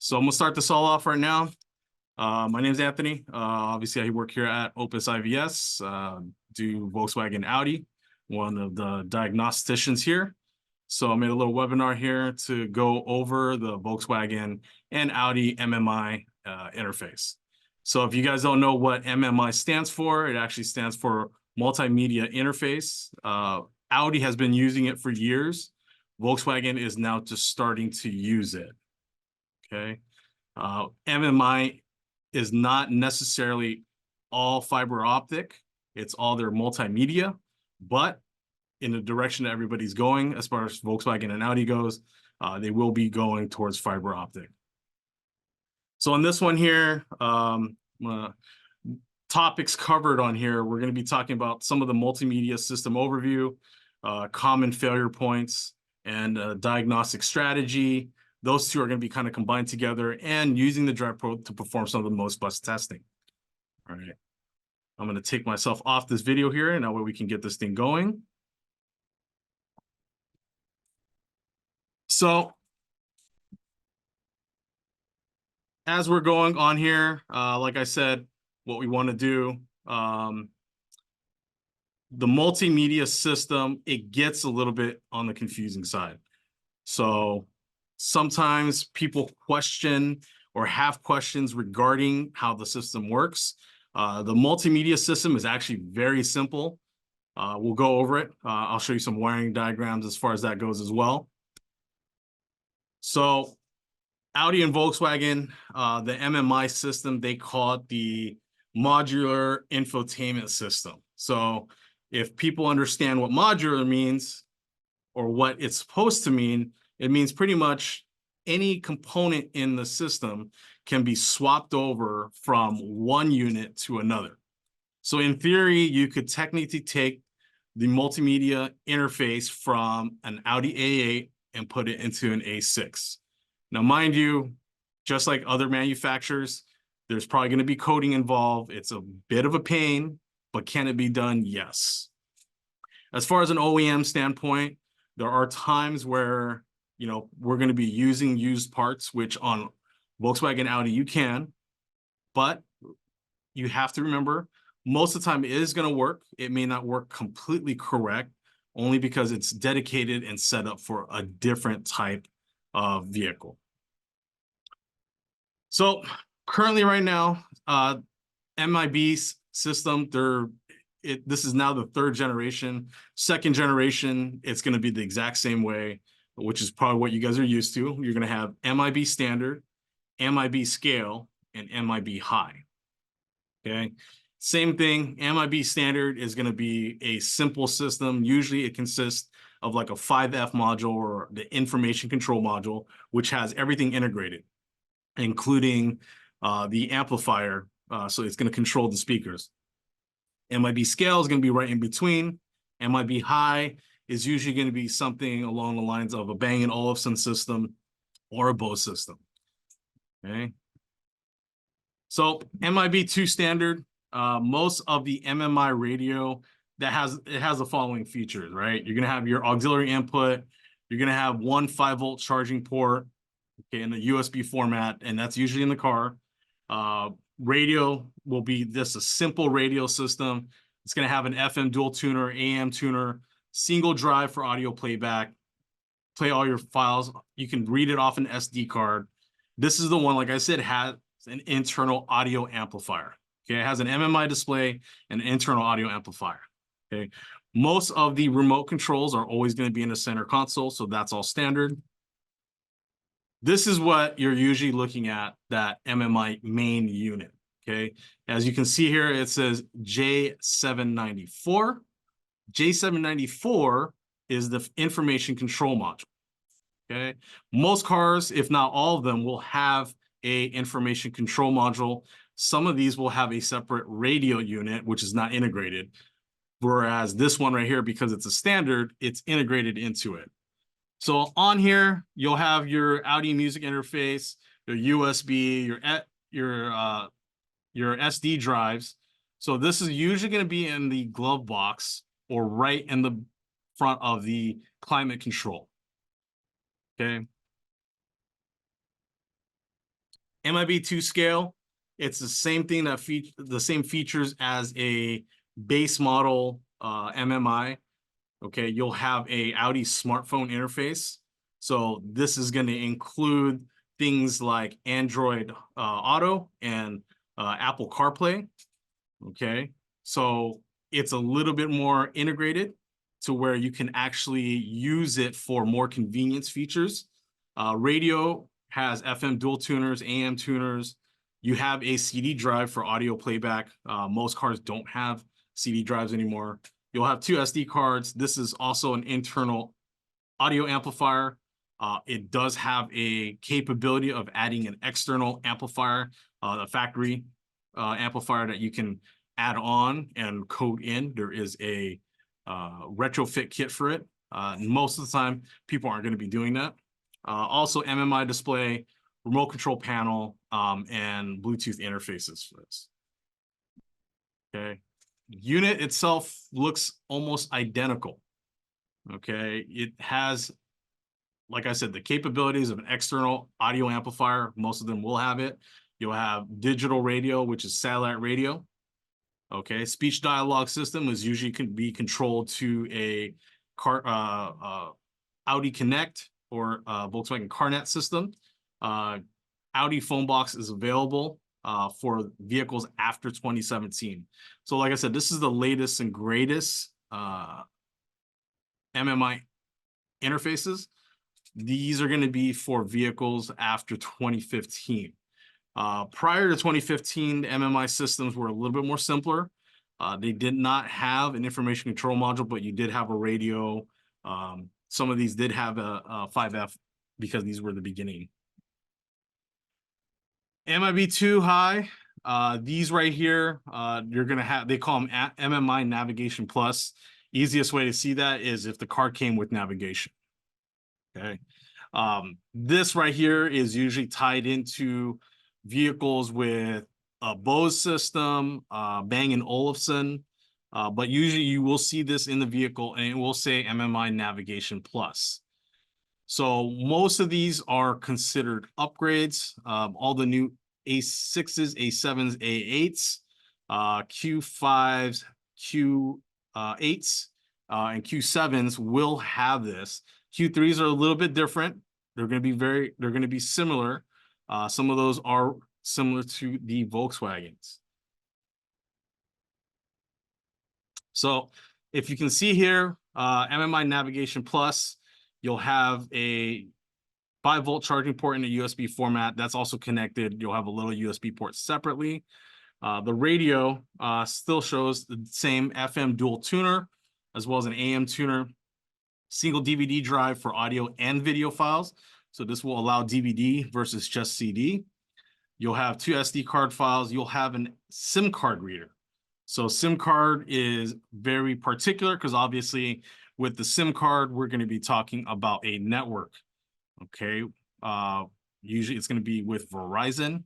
So I'm gonna start this all off right now. My name is Anthony. Obviously, I work here at Opus IVS, do Volkswagen Audi, one of the diagnosticians here. So I made a little webinar here to go over the Volkswagen and Audi MMI interface. So if you guys don't know what MMI stands for, it actually stands for Multimedia Interface. Audi has been using it for years. Volkswagen is now just starting to use it. Okay, MMI is not necessarily all fiber optic. It's all their multimedia, but in the direction that everybody's going, as far as Volkswagen and Audi goes, they will be going towards fiber optic. So on this one here, topics covered on here, we're going to be talking about some of the multimedia system overview, common failure points, and diagnostic strategy. Those two are going to be kind of combined together and using the DrivePro to perform some of the most bus testing. All right. I'm going to take myself off this video here, and that way we can get this thing going. So as we're going on here, like I said, what we want to do, the multimedia system, it gets a little bit on the confusing side. So sometimes people question or have questions regarding how the system works. The multimedia system is actually very simple. We'll go over it. I'll show you some wiring diagrams as far as that goes as well. So Audi and Volkswagen, the MMI system, they call it the modular infotainment system. So if people understand what modular means or what it's supposed to mean, it means pretty much any component in the system can be swapped over from one unit to another. So in theory, you could technically take the multimedia interface from an Audi A8 and put it into an A6. Now, mind you, just like other manufacturers, there's probably going to be coding involved. It's a bit of a pain, but can it be done? Yes. As far as an OEM standpoint, there are times where, you know, we're going to be using used parts, which on Volkswagen Audi you can, but you have to remember, most of the time it is going to work. It may not work completely correct, only because it's dedicated and set up for a different type of vehicle. So currently right now, MIB system, this is now the third generation. Second generation, it's going to be the exact same way, which is probably what you guys are used to. You're going to have MIB standard, MIB scale, and MIB high. Okay, same thing. MIB standard is going to be a simple system. Usually it consists of like a 5F module or the information control module, which has everything integrated, including the amplifier. So it's going to control the speakers. MIB scale is going to be right in between. MIB high is usually going to be something along the lines of a Bang & Olufsen system or a Bose system. Okay. So MIB2 standard, most of the MMI radio that has the following features, right? You're going to have your auxiliary input. You're going to have one 5-volt charging port, okay, in the USB format, and that's usually in the car. Radio will be just a simple radio system. It's going to have an FM dual tuner, AM tuner, single drive for audio playback, play all your files. You can read it off an SD card. This is the one, like I said, has an internal audio amplifier. Okay, it has an MMI display and an internal audio amplifier. Okay, most of the remote controls are always going to be in the center console, so that's all standard. This is what you're usually looking at, that MMI main unit. Okay, as you can see here, it says J794. J794 is the information control module. Okay, most cars, if not all of them, will have a information control module. Some of these will have a separate radio unit, which is not integrated. Whereas this one right here, because it's a standard, it's integrated into it. So on here, you'll have your Audi music interface, your USB, your SD drives. So this is usually going to be in the glove box or right in the front of the climate control. Okay. MIB2 scale, it's the same thing that the same features as a base model MMI. Okay, you'll have a Audi smartphone interface. So this is going to include things like Android Auto and Apple CarPlay. Okay, so it's a little bit more integrated to where you can actually use it for more convenience features. Radio has FM dual tuners, AM tuners. You have a CD drive for audio playback. Most cars don't have CD drives anymore. You'll have 2 SD cards. This is also an internal audio amplifier. It does have a capability of adding an external amplifier, a factory amplifier that you can add on and code in. There is a retrofit kit for it. Most of the time, people aren't going to be doing that. Also, MMI display, remote control panel, and Bluetooth interfaces for this. Okay. Unit itself looks almost identical. Okay. It has, like I said, the capabilities of an external audio amplifier. Most of them will have it. You'll have digital radio, which is satellite radio. Okay. Speech dialogue system is usually can be controlled to a Audi Connect or Volkswagen CarNet system. Audi phone box is available for vehicles after 2017. So like I said, this is the latest and greatest MMI interfaces. These are going to be for vehicles after 2015. Prior to 2015, the MMI systems were a little bit more simpler. They did not have an information control module, but you did have a radio. Some of these did have a 5F because these were the beginning. MIB2 high, these right here, you're gonna have, they call them MMI Navigation Plus. Easiest way to see that is if the car came with navigation. Okay. This right here is usually tied into vehicles with a Bose system, Bang & Olufsen, but usually you will see this in the vehicle and it will say MMI Navigation Plus. So most of these are considered upgrades. All the new A6s, A7s, A8s, Q5s, Q8s, and Q7s will have this. Q3s are a little bit different. They're going to be similar. Some of those are similar to the Volkswagens. So if you can see here, MMI Navigation Plus, you'll have a 5-volt charging port in a USB format. That's also connected. You'll have a little USB port separately. The radio still shows the same FM dual tuner, as well as an AM tuner. Single DVD drive for audio and video files. So this will allow DVD versus just CD. You'll have 2 SD card files. You'll have a SIM card reader. So SIM card is very particular because obviously with the SIM card, we're going to be talking about a network. Okay. Usually it's going to be with Verizon.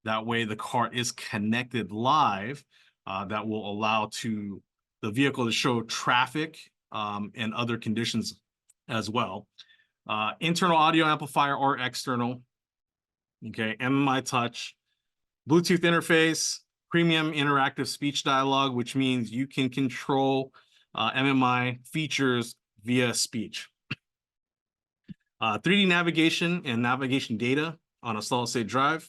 That way the car is connected live. That will allow to the vehicle to show traffic and other conditions as well. Internal audio amplifier or external. Okay. MMI touch, Bluetooth interface, premium interactive speech dialogue, which means you can control MMI features via speech. 3D navigation and navigation data on a solid-state drive.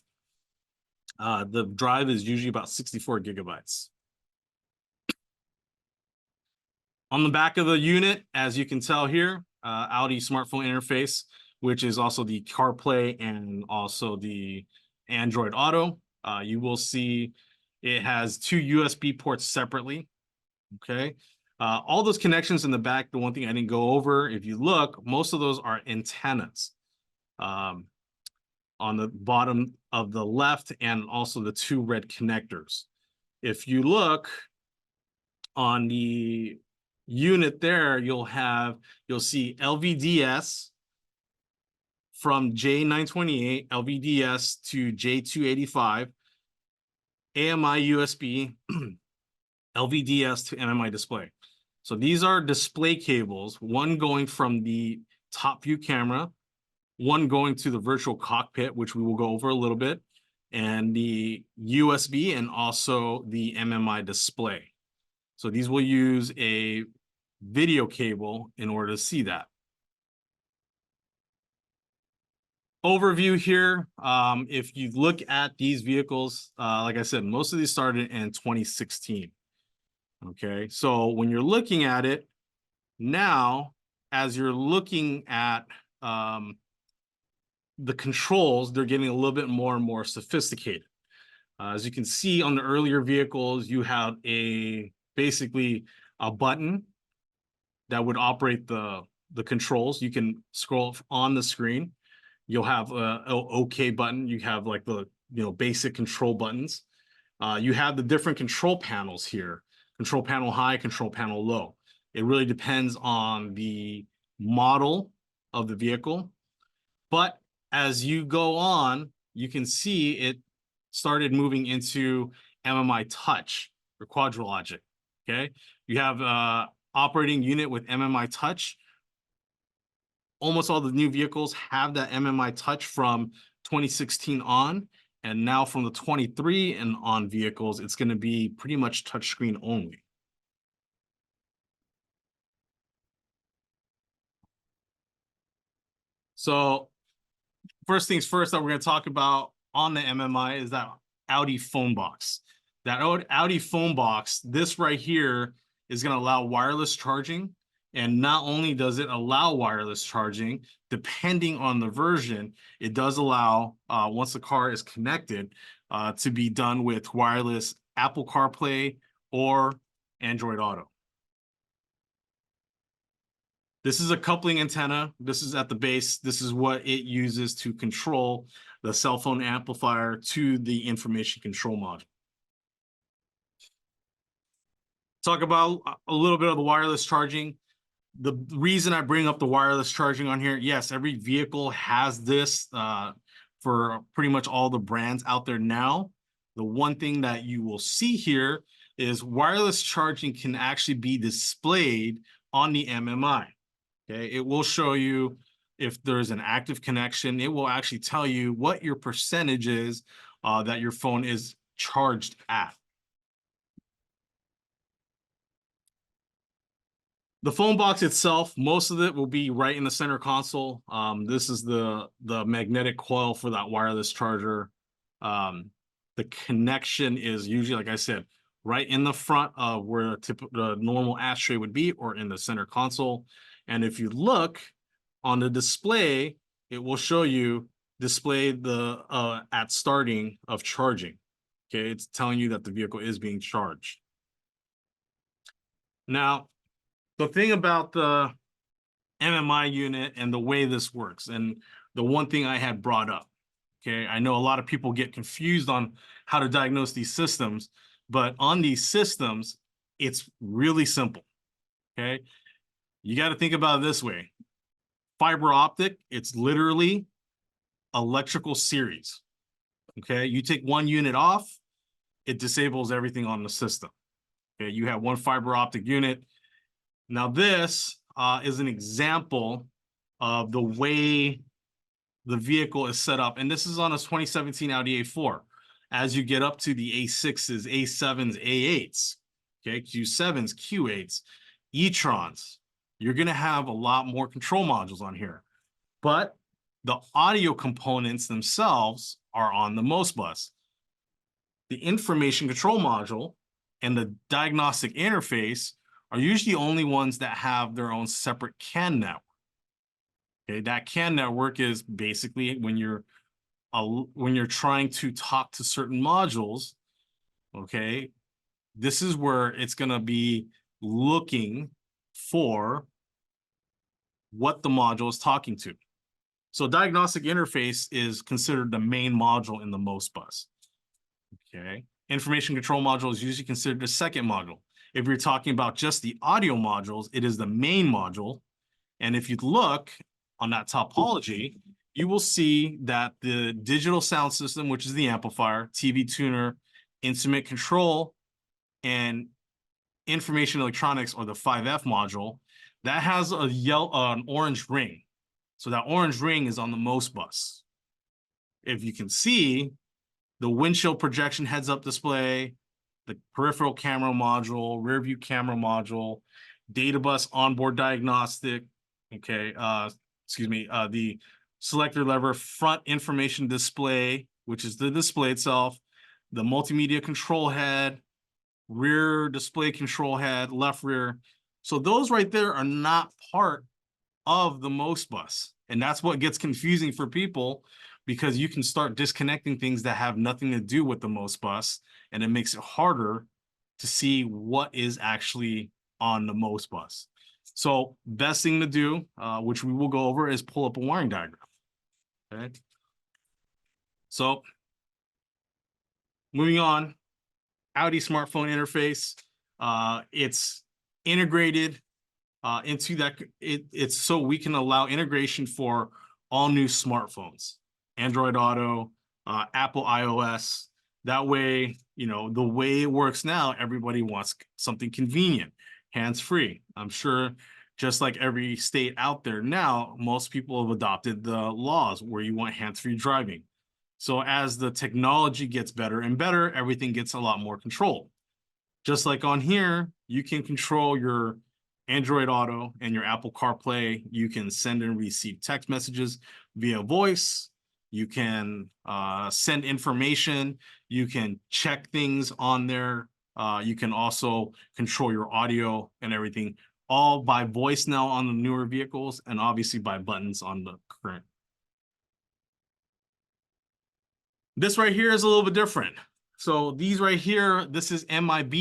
The drive is usually about 64 gigabytes. On the back of the unit, as you can tell here, Audi smartphone interface, which is also the CarPlay and also the Android Auto. You will see it has 2 USB ports separately. Okay. All those connections in the back, the one thing I didn't go over, if you look, most of those are antennas on the bottom of the left and also the 2 red connectors. If you look on the unit there, you'll see LVDS from J928, LVDS to J285, AMI USB, LVDS to MMI display. So these are display cables, one going from the top view camera, one going to the virtual cockpit, which we will go over a little bit, and the USB and also the MMI display. So these will use a video cable in order to see that. Overview here. If you look at these vehicles, like I said, most of these started in 2016. Okay, so when you're looking at it now, as you're looking at the controls, they're getting a little bit more and more sophisticated. As you can see on the earlier vehicles, you have basically a button that would operate the controls. You can scroll on the screen. You'll have a OK button. You have like the basic control buttons. You have the different control panels here. Control panel high, control panel low. It really depends on the model of the vehicle. But as you go on, you can see it started moving into MMI touch or QuadraLogic. Okay, you have operating unit with MMI touch. Almost all the new vehicles have that MMI touch from 2016 on, and now from the 23 and on vehicles, it's going to be pretty much touchscreen only. So first things first that we're going to talk about on the MMI is that Audi phone box. That Audi phone box, this right here is going to allow wireless charging. And not only does it allow wireless charging, depending on the version, it does allow, once the car is connected, to be done with wireless Apple CarPlay or Android Auto. This is a coupling antenna. This is at the base. This is what it uses to control the cell phone amplifier to the information control module. Talk about a little bit of the wireless charging. The reason I bring up the wireless charging on here, yes, every vehicle has this for pretty much all the brands out there now. The one thing that you will see here is wireless charging can actually be displayed on the MMI. Okay, it will show you if there's an active connection. It will actually tell you what your percentage is that your phone is charged at. The phone box itself, most of it will be right in the center console. This is the magnetic coil for that wireless charger. The connection is usually, like I said, right in the front of where the normal ashtray would be, or in the center console. And if you look on the display, it will show you display the at starting of charging. Okay, it's telling you that the vehicle is being charged. Now, the thing about the MMI unit and the way this works, and the one thing I had brought up, okay, I know a lot of people get confused on how to diagnose these systems, but on these systems, it's really simple, okay? You got to think about it this way. Fiber optic, it's literally electrical series, okay? You take one unit off, it disables everything on the system, okay? You have one fiber optic unit. Now this is an example of the way the vehicle is set up. And this is on a 2017 Audi A4. As you get up to the A6s, A7s, A8s, okay, Q7s, Q8s, e-trons, you're going to have a lot more control modules on here. But the audio components themselves are on the most bus. The information control module and the diagnostic interface are usually the only ones that have their own separate CAN network. Okay, that CAN network is basically when you're trying to talk to certain modules, okay, this is where it's going to be looking for what the module is talking to. So diagnostic interface is considered the main module in the most bus. Okay, information control module is usually considered the second module. If you're talking about just the audio modules, it is the main module. And if you look on that topology, you will see that the digital sound system, which is the amplifier, TV tuner, instrument control, and information electronics, or the 5F module, that has an orange ring. So that orange ring is on the most bus. If you can see, the windshield projection heads-up display, the peripheral camera module, rear view camera module, data bus onboard diagnostic, okay, the selector lever front information display, which is the display itself, the multimedia control head, rear display control head, left rear. So those right there are not part of the MOS bus. And that's what gets confusing for people, because you can start disconnecting things that have nothing to do with the MOS bus, and it makes it harder to see what is actually on the MOS bus. So best thing to do, which we will go over, is pull up a wiring diagram. Okay. So moving on, Audi smartphone interface. It's integrated into that. It's so we can allow integration for all new smartphones, Android Auto, Apple iOS. That way, you know, the way it works now, everybody wants something convenient, hands-free. I'm sure just like every state out there now, most people have adopted the laws where you want hands-free driving. So as the technology gets better and better, everything gets a lot more controlled. Just like on here, you can control your Android Auto and your Apple CarPlay. You can send and receive text messages via voice. You can send information. You can check things on there. You can also control your audio and everything, all by voice now on the newer vehicles, and obviously by buttons on the current. This right here is a little bit different. So these right here, this is MIB.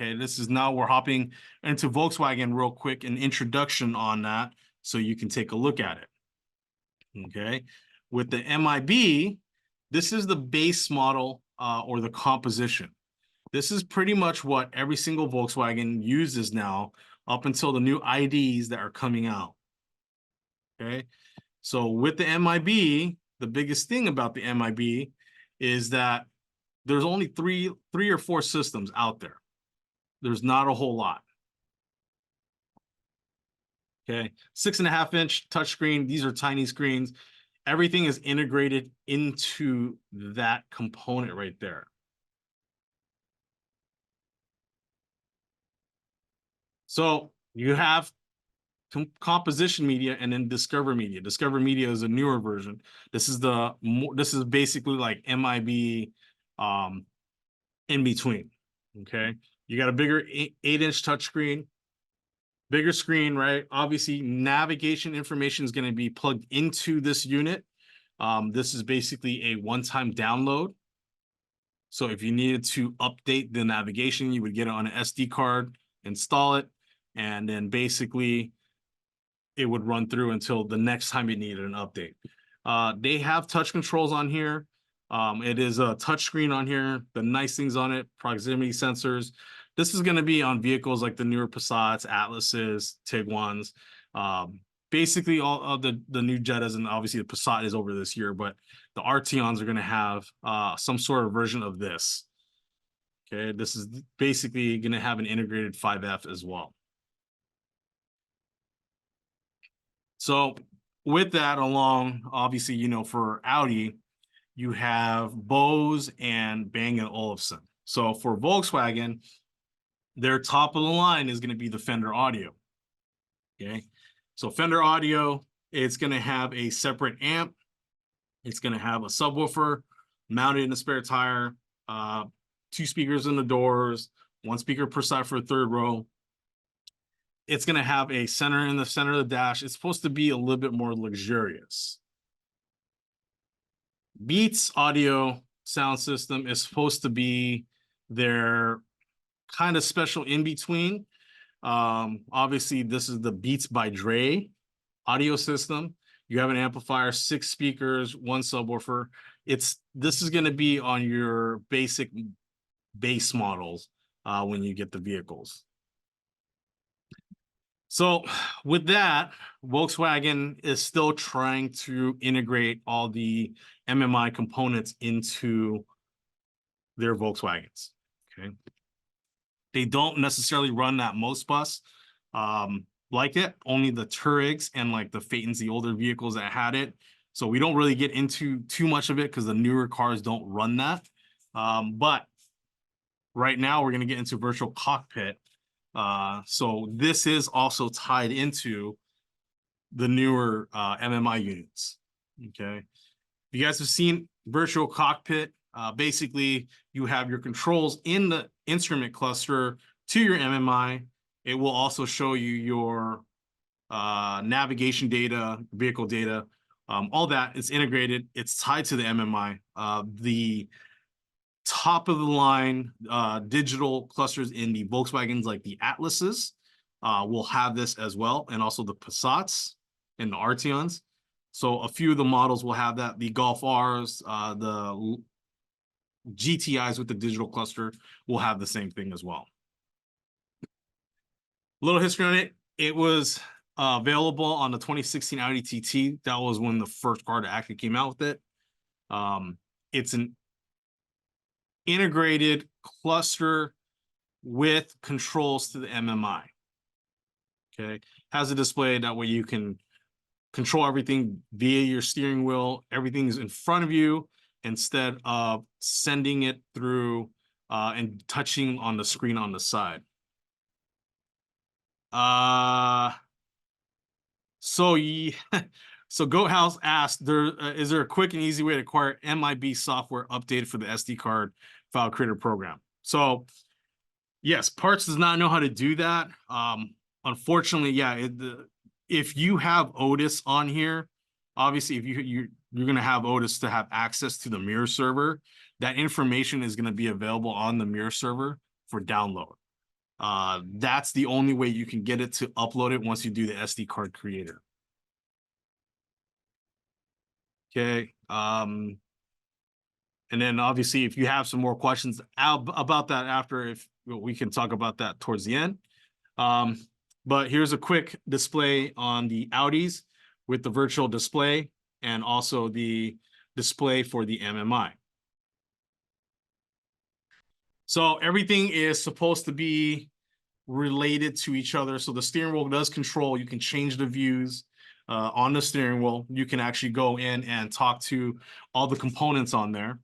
Okay, this is now we're hopping into Volkswagen real quick, an introduction on that, so you can take a look at it. Okay, with the MIB, this is the base model or the composition. This is pretty much what every single Volkswagen uses now up until the new IDs that are coming out. Okay, so with the MIB, the biggest thing about the MIB is that there's only three or four systems out there. There's not a whole lot. Okay, 6.5-inch touchscreen. These are tiny screens. Everything is integrated into that component right there. So you have composition media and then Discover media. Discover media is a newer version. This is basically like MIB in between. Okay, you got a bigger 8-inch touchscreen, bigger screen, right? Obviously, navigation information is going to be plugged into this unit. This is basically a one-time download. So if you needed to update the navigation, you would get it on an SD card, install it, and then basically it would run through until the next time you needed an update. They have touch controls on here. It is a touch screen on here. The nice things on it, proximity sensors. This is going to be on vehicles like the newer Passats, Atlases, Tiguans. Basically, all of the new Jettas, and obviously the Passat is over this year, but the Arteons are going to have some sort of version of this. Okay, this is basically going to have an integrated 5F as well. So with that along, obviously, you know, for Audi, you have Bose and Bang & Olufsen. So for Volkswagen, their top of the line is going to be the Fender Audio. Okay, so Fender Audio, it's going to have a separate amp. It's going to have a subwoofer mounted in a spare tire, 2 speakers in the doors, 1 speaker per side for a third row. It's going to have a center in the center of the dash. It's supposed to be a little bit more luxurious. Beats audio sound system is supposed to be their kind of special in between. Obviously, this is the Beats by Dre audio system. You have an amplifier, 6 speakers, 1 subwoofer. This is going to be on your basic base models when you get the vehicles. So with that, Volkswagen is still trying to integrate all the MMI components into their Volkswagens. Okay, they don't necessarily run that MOS bus like it. Only the Tourigs and like the Phaetons, the older vehicles that had it, So we don't really get into too much of it because the newer cars don't run that. But right now we're going to get into virtual cockpit. So this is also tied into the newer MMI units. Okay. You guys have seen virtual cockpit. Basically, you have your controls in the instrument cluster to your MMI. It will also show you your navigation data, vehicle data, all that is integrated. It's tied to the MMI. The top of the line digital clusters in the Volkswagens, like the Atlases, will have this as well, and also the Passats and the Arteons. So a few of the models will have that. The Golf Rs, the GTIs with the digital cluster will have the same thing as well. A little history on it. It was available on the 2016 Audi TT. That was when the first car that actually came out with it. It's an integrated cluster with controls to the MMI. Okay, has a display that way you can control everything via your steering wheel. Everything is in front of you instead of sending it through and touching on the screen on the side. So Goat House asked, is there a quick and easy way to acquire MIB software updated for the SD card file creator program? So yes, Parts does not know how to do that. Unfortunately, yeah, if you have Otis on here, obviously if you're going to have Otis to have access to the mirror server, that information is going to be available on the mirror server for download. That's the only way you can get it to upload it once you do the SD card creator. Okay. And then obviously if you have some more questions about that after, if we can talk about that towards the end. But here's a quick display on the Audis with the virtual display and also the display for the MMI. So everything is supposed to be related to each other. So the steering wheel does control. You can change the views on the steering wheel. You can actually go in and talk to all the components on there.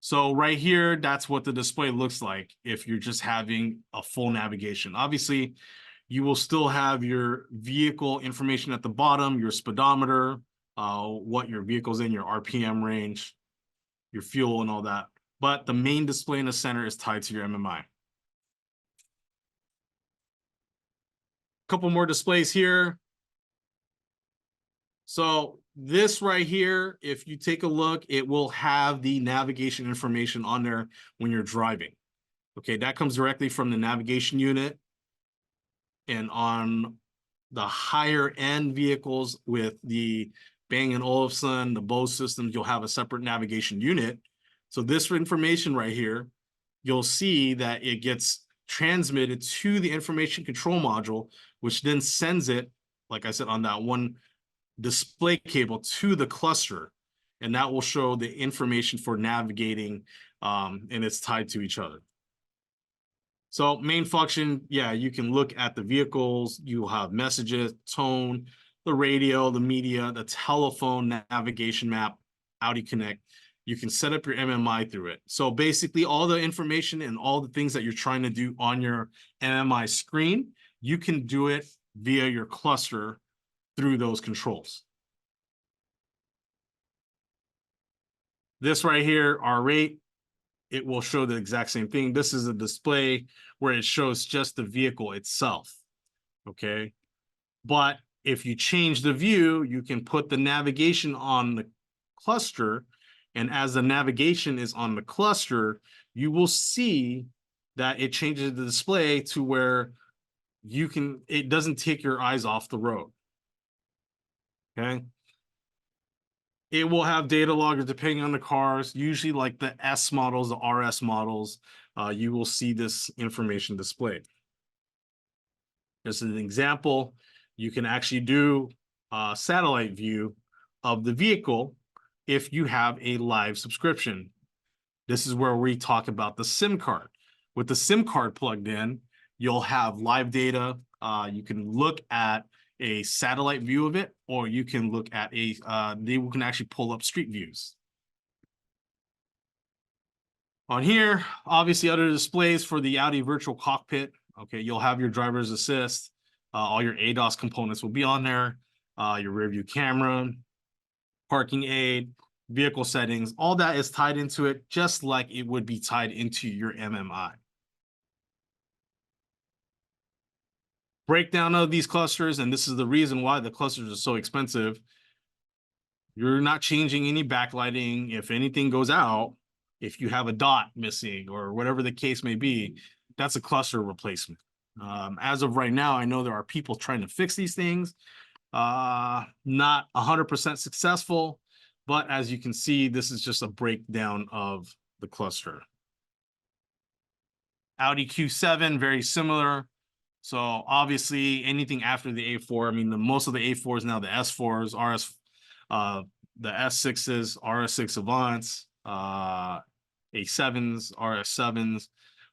So right here, that's what the display looks like if you're just having a full navigation. Obviously, you will still have your vehicle information at the bottom, your speedometer, what your vehicle's in, your RPM range, your fuel and all that. But the main display in the center is tied to your MMI. A couple more displays here. So this right here, if you take a look, it will have the navigation information on there when you're driving. Okay, that comes directly from the navigation unit. And on the higher end vehicles with the Bang & Olufsen, the Bose systems, you'll have a separate navigation unit. So this information right here, you'll see that it gets transmitted to the information control module, which then sends it, like I said, on that one display cable to the cluster, and that will show the information for navigating, and it's tied to each other. So main function, yeah, you can look at the vehicles, you'll have messages, tone, the radio, the media, the telephone navigation map, Audi Connect. You can set up your MMI through it. So basically all the information and all the things that you're trying to do on your MMI screen, you can do it via your cluster through those controls. This right here, R8, it will show the exact same thing. This is a display where it shows just the vehicle itself, okay? But if you change the view, you can put the navigation on the cluster, and as the navigation is on the cluster, you will see that it changes the display to where you can, it doesn't take your eyes off the road, okay? It will have data logger depending on the cars, usually like the S models, the RS models, you will see this information displayed. As an example, you can actually do a satellite view of the vehicle if you have a live subscription. This is where we talk about the SIM card. With the SIM card plugged in, you'll have live data. You can look at a satellite view of it, or you can look at they can actually pull up street views. On here, obviously other displays for the Audi virtual cockpit. Okay, you'll have your driver's assist. All your ADAS components will be on there. Your rear view camera, parking aid, vehicle settings, all that is tied into it, just like it would be tied into your MMI. Breakdown of these clusters, and this is the reason why the clusters are so expensive. You're not changing any backlighting. If anything goes out, if you have a dot missing or whatever the case may be, that's a cluster replacement. As of right now, I know there are people trying to fix these things. Not 100% successful, but as you can see, this is just a breakdown of the cluster. Audi Q7, very similar. So obviously anything after the A4, I mean, most of the A4s now, the S4s, the S6s, RS6 Avants, A7s, RS7s,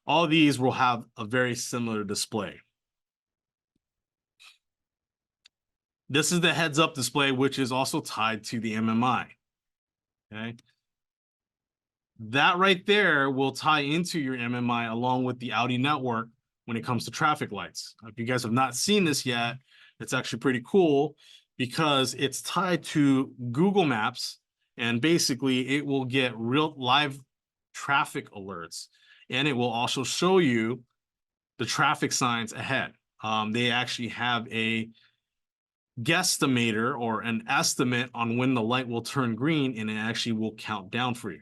all these will have a very similar display. This is the heads-up display, which is also tied to the MMI. Okay. That right there will tie into your MMI along with the Audi network when it comes to traffic lights. If you guys have not seen this yet, it's actually pretty cool because it's tied to Google Maps, and basically it will get real live traffic alerts, and it will also show you the traffic signs ahead. They actually have a guesstimator or an estimate on when the light will turn green, and it actually will count down for you.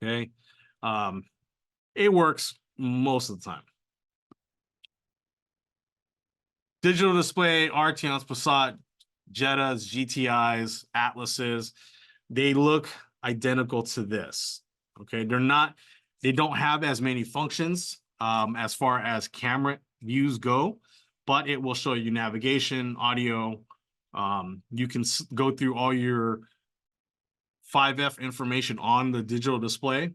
Okay. It works most of the time. Digital display, Arteons, Passat, Jettas, GTIs, Atlases, they look identical to this. Okay, they don't have as many functions as far as camera views go, but it will show you navigation, audio. You can go through all your 5F information on the digital display,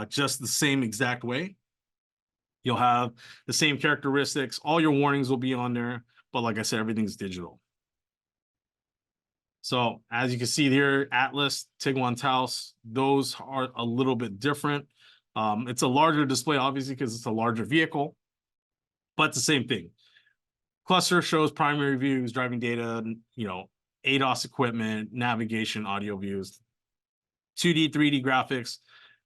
just the same exact way. You'll have the same characteristics. All your warnings will be on there, but like I said, everything's digital. So as you can see here, Atlas, Tiguan Taos, those are a little bit different. It's a larger display, obviously, because it's a larger vehicle, but it's the same thing. Cluster shows primary views, driving data, ADAS equipment, navigation, audio views, 2D, 3D graphics.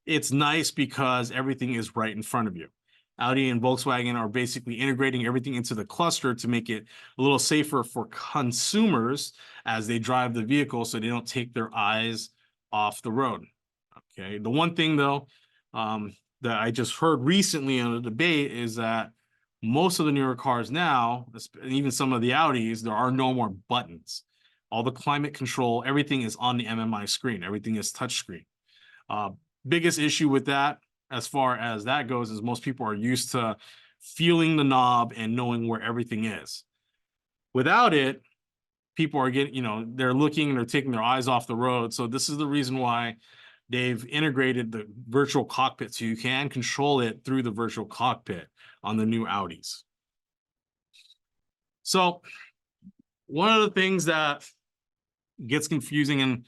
It's nice because everything is right in front of you. Audi and Volkswagen are basically integrating everything into the cluster to make it a little safer for consumers as they drive the vehicle so they don't take their eyes off the road. Okay. The one thing, though, that I just heard recently in a debate is that most of the newer cars now, even some of the Audis, there are no more buttons. All the climate control, everything is on the MMI screen. Everything is touchscreen. Biggest issue with that, as far as that goes, is most people are used to feeling the knob and knowing where everything is. Without it, people are getting, they're looking and they're taking their eyes off the road. So this is the reason why they've integrated the virtual cockpit so you can control it through the virtual cockpit on the new Audis. So one of the things that gets confusing, and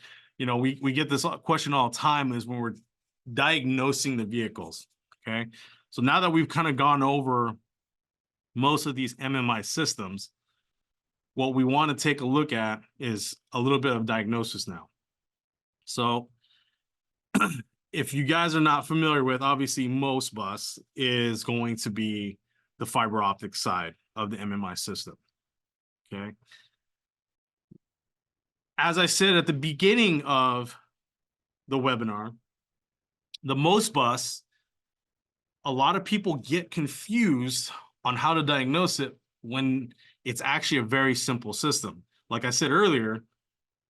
we get this question all the time, is when we're diagnosing the vehicles. Okay, so now that we've kind of gone over most of these MMI systems, what we want to take a look at is a little bit of diagnosis now. So if you guys are not familiar with, obviously most bus is going to be the fiber optic side of the MMI system. Okay, as I said at the beginning of the webinar, the most bus, a lot of people get confused on how to diagnose it when it's actually a very simple system. Like I said earlier,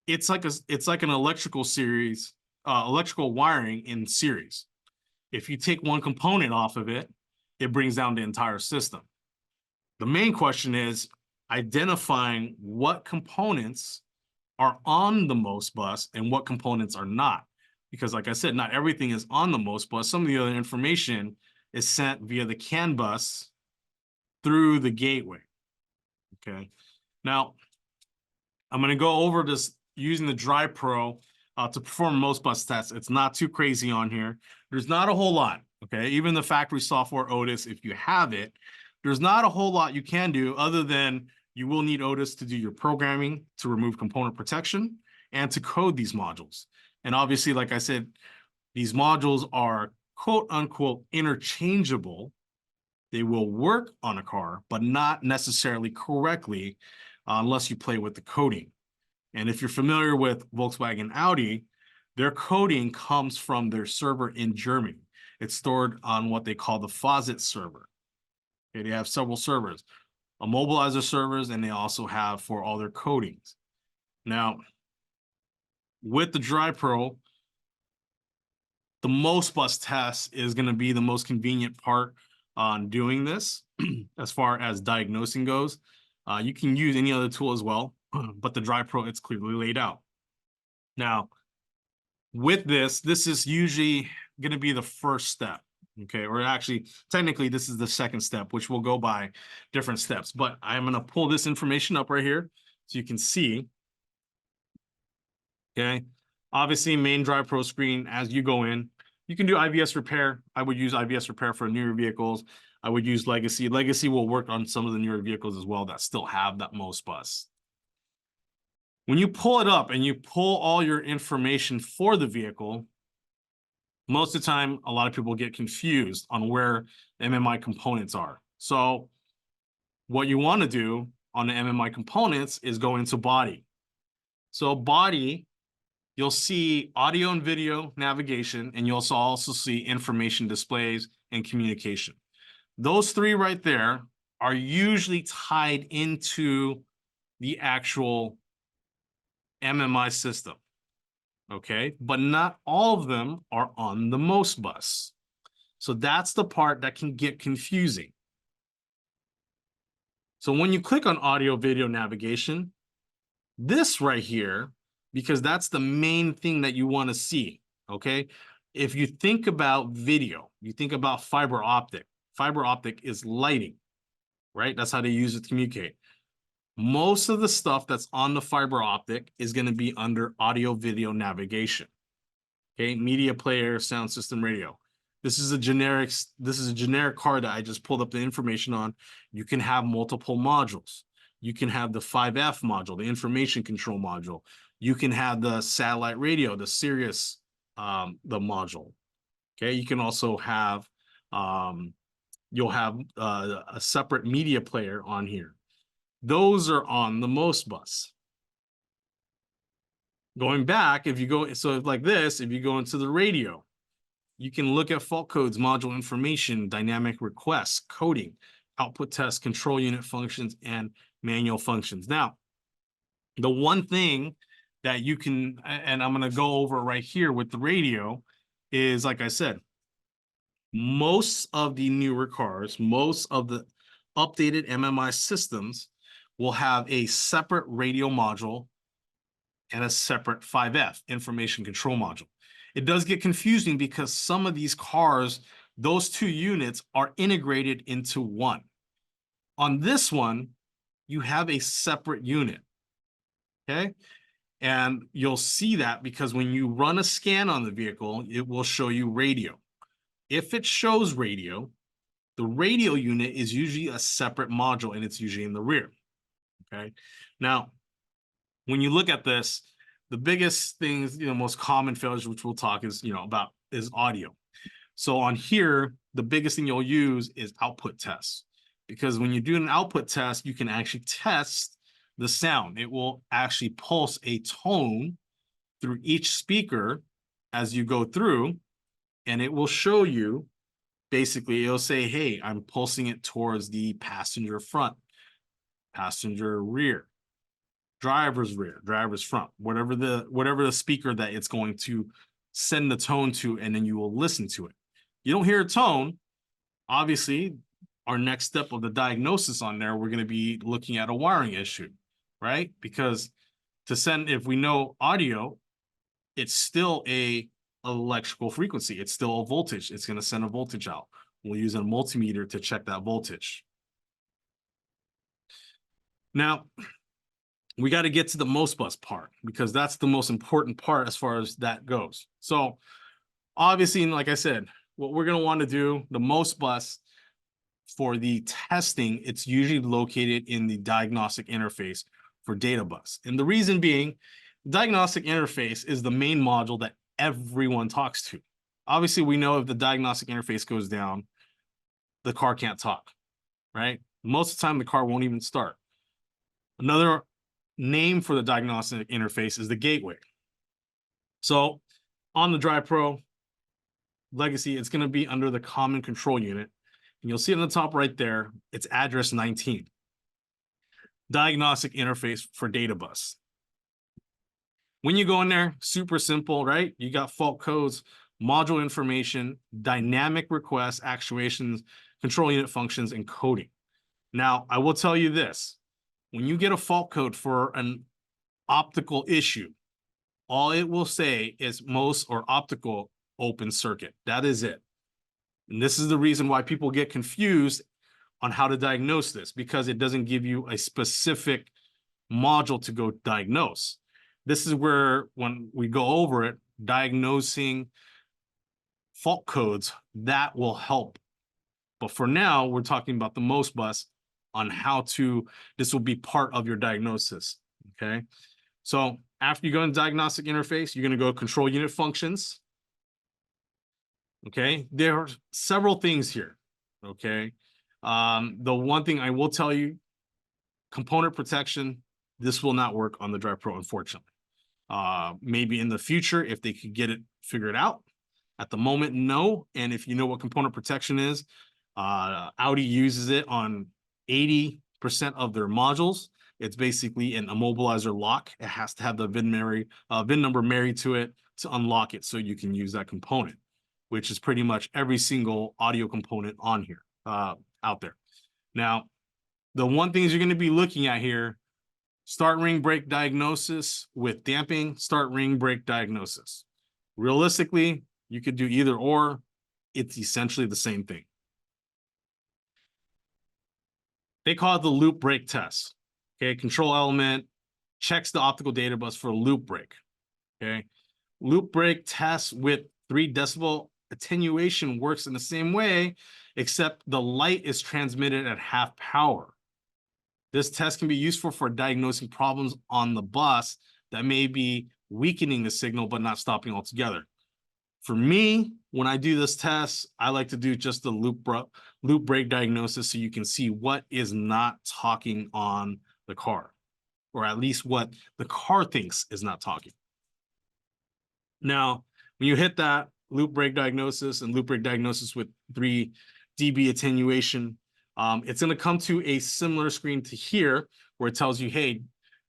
it's like an electrical wiring in series. If you take one component off of it, it brings down the entire system. The main question is identifying what components are on the most bus and what components are not. Because like I said, not everything is on the most bus. Some of the other information is sent via the CAN bus through the gateway. Okay. Now, I'm going to go over this using the DrivePro to perform most bus tests. It's not too crazy on here. There's not a whole lot, okay? Even the factory software Otis, if you have it, there's not a whole lot you can do other than you will need Otis to do your programming, to remove component protection, and to code these modules. And obviously, like I said, these modules are quote unquote interchangeable. They will work on a car, but not necessarily correctly unless you play with the coding. And if you're familiar with Volkswagen Audi, their coding comes from their server in Germany. It's stored on what they call the faucet server. Okay, they have several servers, immobilizer servers, and they also have for all their codings. Now, with the DrivePro, the most bus test is going to be the most convenient part on doing this as far as diagnosing goes. You can use any other tool as well, but the DrivePro, it's clearly laid out. Now, with this is usually going to be the first step, okay? Or actually, technically, this is the second step, which will go by different steps. But I'm going to pull this information up right here so you can see, okay? Obviously, main DrivePro screen, as you go in, you can do IVS repair. I would use IVS repair for newer vehicles. I would use Legacy. Legacy will work on some of the newer vehicles as well that still have that most bus. When you pull it up and you pull all your information for the vehicle, most of the time, a lot of people get confused on where MMI components are. So what you want to do on the MMI components is go into body. So body, you'll see audio and video navigation, and you'll also see information displays and communication. Those three right there are usually tied into the actual MMI system, okay? But not all of them are on the most bus. So that's the part that can get confusing. So when you click on audio video navigation, this right here, because that's the main thing that you want to see, okay? If you think about video, you think about fiber optic. Fiber optic is lighting, right? That's how they use it to communicate. Most of the stuff that's on the fiber optic is going to be under audio video navigation, okay? Media player, sound system, radio. This is a generic card that I just pulled up the information on. You can have multiple modules. You can have the 5F module, the information control module. You can have the satellite radio, the Sirius, the module. Okay, you can also have, you'll have a separate media player on here. Those are on the most bus. Going back, if you go, so like this, if you go into the radio, you can look at fault codes, module information, dynamic requests, coding, output tests, control unit functions, and manual functions. Now, the one thing that you can, and I'm going to go over right here with the radio, is, like I said, most of the newer cars, most of the updated MMI systems will have a separate radio module and a separate 5F, information control module. It does get confusing because some of these cars, those two units are integrated into one. On this one, you have a separate unit, okay? And you'll see that because when you run a scan on the vehicle, it will show you radio. If it shows radio, the radio unit is usually a separate module and it's usually in the rear, okay? Now, when you look at this, the biggest things, most common failures, which we'll talk is, about is audio. So on here, the biggest thing you'll use is output tests, because when you do an output test, you can actually test the sound. It will actually pulse a tone through each speaker as you go through, and it will show you, basically, it'll say, hey, I'm pulsing it towards the passenger front, passenger rear, driver's rear, driver's front, whatever the speaker that it's going to send the tone to, and then you will listen to it. You don't hear a tone, obviously, our next step of the diagnosis on there, we're going to be looking at a wiring issue, right? Because to send, if we know audio, it's still a electrical frequency. It's still a voltage. It's going to send a voltage out. We'll use a multimeter to check that voltage. Now, we got to get to the most bus part because that's the most important part as far as that goes. So obviously, like I said, what we're going to want to do, the most bus for the testing, it's usually located in the diagnostic interface for data bus. And the reason being, diagnostic interface is the main module that everyone talks to. Obviously, we know if the diagnostic interface goes down, the car can't talk, right? Most of the time, the car won't even start. Another name for the diagnostic interface is the gateway. So on the DrivePro Legacy, it's going to be under the common control unit. And you'll see it on the top right there. It's address 19. Diagnostic interface for data bus. When you go in there, super simple, right? You got fault codes, module information, dynamic requests, actuations, control unit functions, and coding. Now, I will tell you this. When you get a fault code for an optical issue, all it will say is MOS or optical open circuit. That is it. And this is the reason why people get confused on how to diagnose this, because it doesn't give you a specific module to go diagnose. This is where, when we go over it, diagnosing fault codes, that will help. But for now, we're talking about the MOS bus on how to, this will be part of your diagnosis, okay? So after you go in diagnostic interface, you're gonna go control unit functions. Okay, there are several things here, okay? The one thing I will tell you, component protection, this will not work on the DrivePro, unfortunately. Maybe in the future, if they could get it figured out. At the moment, no. And if you know what component protection is, Audi uses it on 80% of their modules. It's basically an immobilizer lock. It has to have the VIN number married to it to unlock it so you can use that component, which is pretty much every single audio component on here, out there. Now, the one things you're going to be looking at here, start ring break diagnosis with damping, start ring break diagnosis. Realistically, you could do either or. It's essentially the same thing. They call it the loop break test. Okay, control element checks the optical data bus for a loop break. Okay, loop break test with 3 decibel attenuation works in the same way, except the light is transmitted at half power. This test can be useful for diagnosing problems on the bus that may be weakening the signal but not stopping altogether. For me, when I do this test, I like to do just the loop break diagnosis so you can see what is not talking on the car, or at least what the car thinks is not talking. Now, when you hit that loop break diagnosis and loop break diagnosis with 3 dB attenuation, it's going to come to a similar screen to here where it tells you, hey,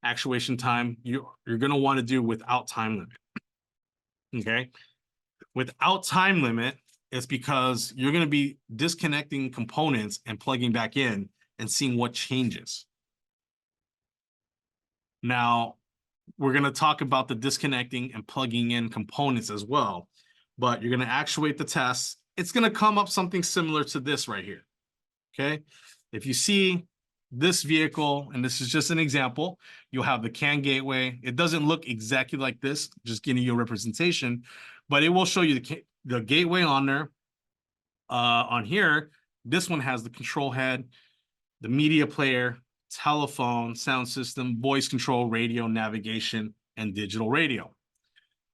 actuation time, you're going to want to do without time limit. Okay. Without time limit, it's because you're going to be disconnecting components and plugging back in and seeing what changes. Now, we're going to talk about the disconnecting and plugging in components as well, but you're going to actuate the test. It's going to come up something similar to this right here. Okay. If you see this vehicle, and this is just an example, you'll have the CAN gateway. It doesn't look exactly like this, just giving you a representation, but it will show you the gateway on there. On here, this one has the control head, the media player, telephone, sound system, voice control, radio, navigation, and digital radio.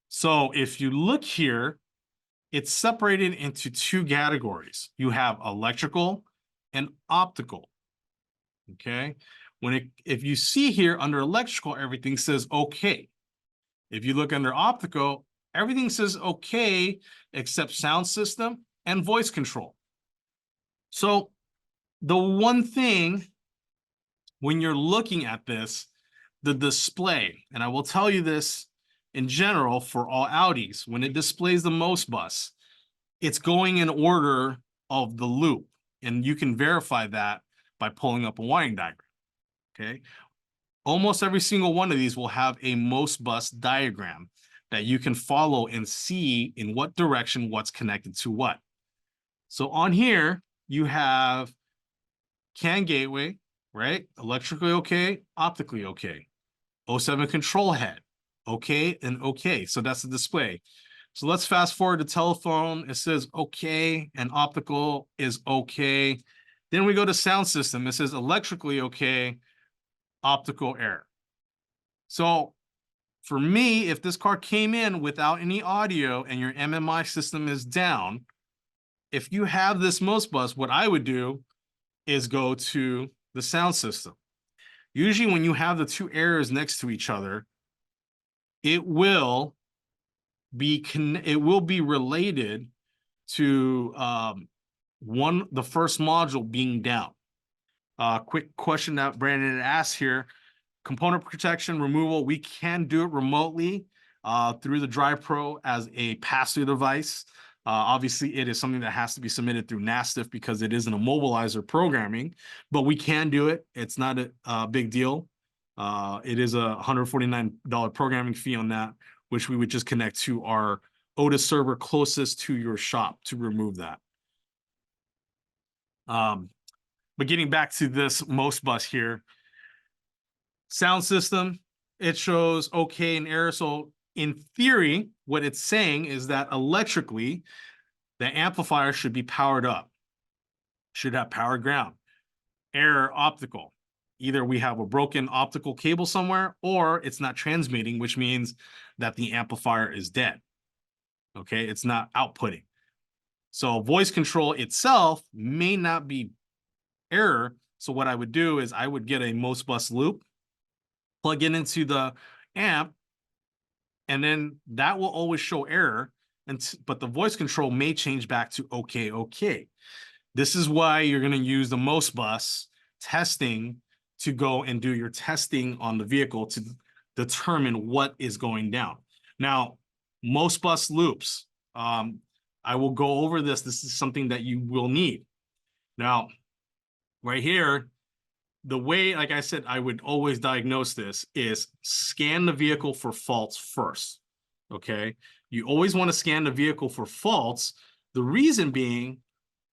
So if you look here, it's separated into 2 categories. You have electrical and optical. Okay. If you see here under electrical, everything says okay. If you look under optical, everything says okay, except sound system and voice control. So the one thing when you're looking at this, the display, and I will tell you this in general for all Audis, when it displays the MOS bus, it's going in order of the loop, and you can verify that by pulling up a wiring diagram, okay? Almost every single one of these will have a MOS bus diagram that you can follow and see in what direction what's connected to what. So on here, you have CAN gateway, right? Electrically okay, optically okay. 07 control head, okay and okay. So that's the display. So let's fast forward to telephone. It says okay, and optical is okay. Then we go to sound system. It says electrically okay, optical error. So for me, if this car came in without any audio and your MMI system is down, if you have this MOS bus, what I would do is go to the sound system. Usually when you have the two errors next to each other, it will be related to the first module being down. Quick question that Brandon asked here. Component protection removal, we can do it remotely through the DrivePro as a pass-through device. Obviously, it is something that has to be submitted through Diagnostic because it is an immobilizer programming, but we can do it. It's not a big deal. It is a $149 programming fee on that, which we would just connect to our Otis server closest to your shop to remove that. But getting back to this MOS bus here, sound system, it shows okay and error. So in theory, what it's saying is that electrically, the amplifier should be powered up, should have power ground. Error, optical. Either we have a broken optical cable somewhere, or it's not transmitting, which means that the amplifier is dead. Okay, it's not outputting. So voice control itself may not be error. So what I would do is I would get a MOS bus loop, plug it into the amp, and then that will always show error. But the voice control may change back to okay, okay. This is why you're going to use the MOS bus testing to go and do your testing on the vehicle to determine what is going down. Now, MOS bus loops, I will go over this. This is something that you will need. Now, right here, the way, like I said, I would always diagnose this is scan the vehicle for faults first, okay? You always want to scan the vehicle for faults. The reason being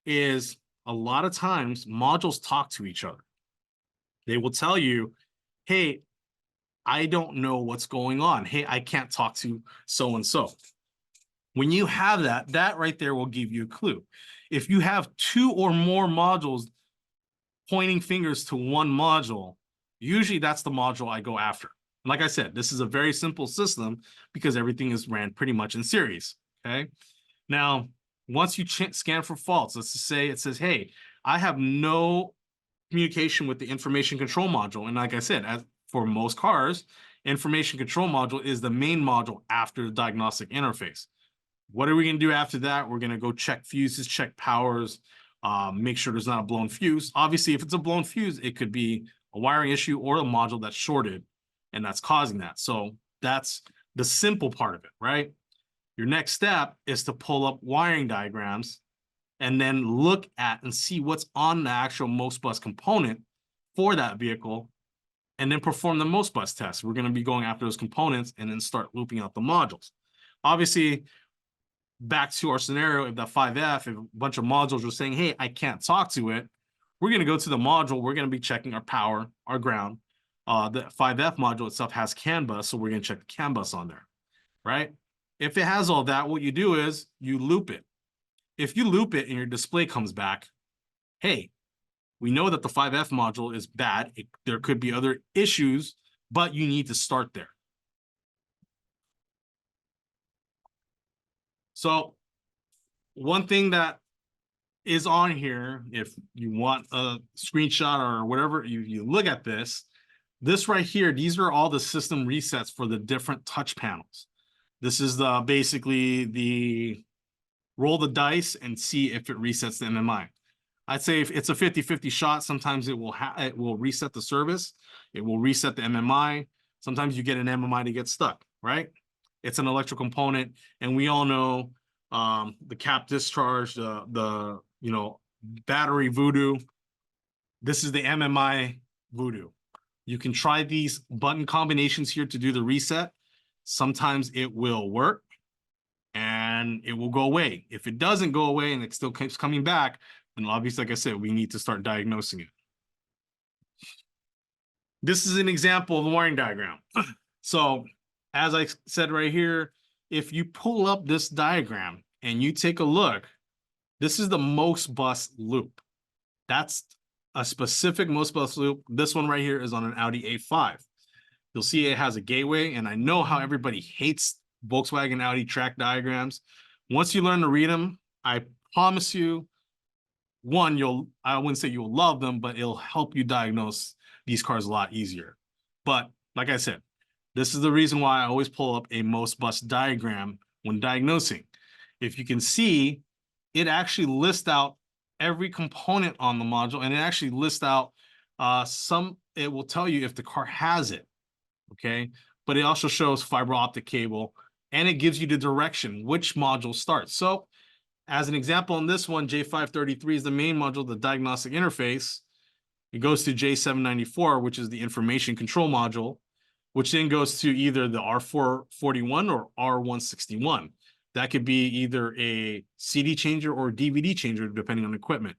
is a lot of times modules talk to each other. They will tell you, hey, I don't know what's going on. Hey, I can't talk to so-and-so. When you have that, that right there will give you a clue. If you have two or more modules pointing fingers to one module, usually that's the module I go after. Like I said, this is a very simple system because everything is ran pretty much in series, okay? Now, once you scan for faults, let's just say it says, hey, I have no communication with the information control module. And like I said, as for most cars, information control module is the main module after the diagnostic interface. What are we going to do after that? We're going to go check fuses, check powers, make sure there's not a blown fuse. Obviously, if it's a blown fuse, it could be a wiring issue or a module that's shorted, and that's causing that. So that's the simple part of it, right? Your next step is to pull up wiring diagrams and then look at and see what's on the actual MOS bus component for that vehicle, and then perform the MOS bus test. We're going to be going after those components and then start looping out the modules. Obviously, back to our scenario, if the 5F, if a bunch of modules are saying, hey, I can't talk to it, we're going to go to the module. We're going to be checking our power, our ground. The 5F module itself has CAN bus, so we're going to check the CAN bus on there, right? If it has all that, what you do is you loop it. If you loop it and your display comes back, hey, we know that the 5F module is bad. There could be other issues, but you need to start there. So one thing that is on here, if you want a screenshot or whatever, you look at this right here, these are all the system resets for the different touch panels. This is basically the roll the dice and see if it resets the MMI. I'd say if it's a 50-50 shot, sometimes it will reset the service. It will reset the MMI. Sometimes you get an MMI to get stuck, right? It's an electrical component, and we all know the cap discharge, the battery voodoo. This is the MMI voodoo. You can try these button combinations here to do the reset. Sometimes it will work and it will go away. If it doesn't go away and it still keeps coming back, then obviously, like I said, we need to start diagnosing it. This is an example of the wiring diagram. So as I said right here, if you pull up this diagram and you take a look, this is the most bus loop. That's a specific most bus loop. This one right here is on an Audi A5. You'll see it has a gateway, and I know how everybody hates Volkswagen Audi track diagrams. Once you learn to read them, I promise you, one, I wouldn't say you'll love them, but it'll help you diagnose these cars a lot easier. But like I said, this is the reason why I always pull up a most bus diagram when diagnosing. If you can see, it actually lists out every component on the module, and it actually lists out it will tell you if the car has it, okay? But it also shows fiber optic cable, and it gives you the direction, which module starts. So as an example, on this one, J533 is the main module, the diagnostic interface. It goes to J794, which is the information control module, which then goes to either the R441 or R161. That could be either a CD changer or DVD changer, depending on equipment,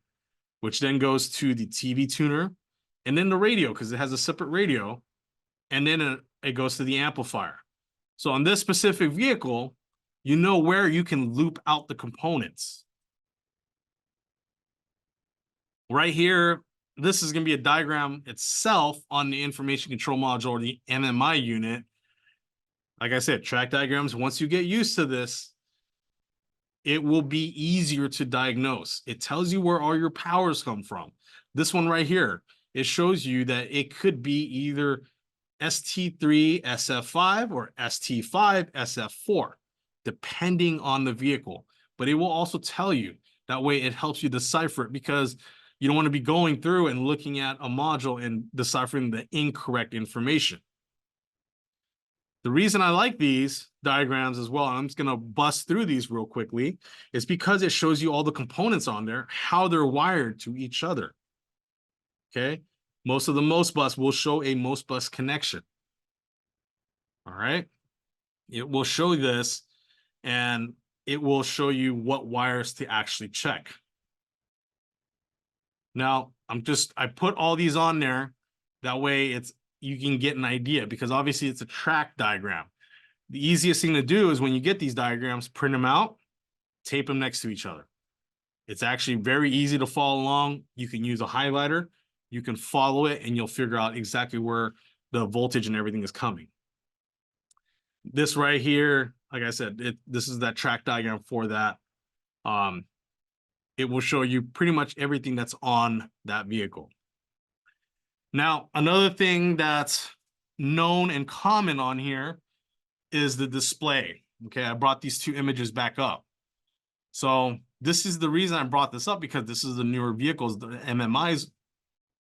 which then goes to the TV tuner, and then the radio, because it has a separate radio, and then it goes to the amplifier. So on this specific vehicle, you know where you can loop out the components. Right here, this is going to be a diagram itself on the information control module or the MMI unit. Like I said, track diagrams, once you get used to this, it will be easier to diagnose. It tells you where all your powers come from. This one right here, it shows you that it could be either ST3 SF5 or ST5 SF4, depending on the vehicle. But it will also tell you. That way it helps you decipher it, because you don't want to be going through and looking at a module and deciphering the incorrect information. The reason I like these diagrams as well, I'm just going to bust through these real quickly, is because it shows you all the components on there, how they're wired to each other. Okay? Most of the most bus will show a most bus connection. All right? It will show this, and it will show you what wires to actually check. Now, I put all these on there. That way you can get an idea, because obviously it's a track diagram. The easiest thing to do is when you get these diagrams, print them out, tape them next to each other. It's actually very easy to follow along. You can use a highlighter, you can follow it, and you'll figure out exactly where the voltage and everything is coming. This right here, like I said, this is that track diagram for that. It will show you pretty much everything that's on that vehicle. Now, another thing that's known and common on here is the display. Okay, I brought these two images back up. So this is the reason I brought this up, because this is the newer vehicles. The MMIs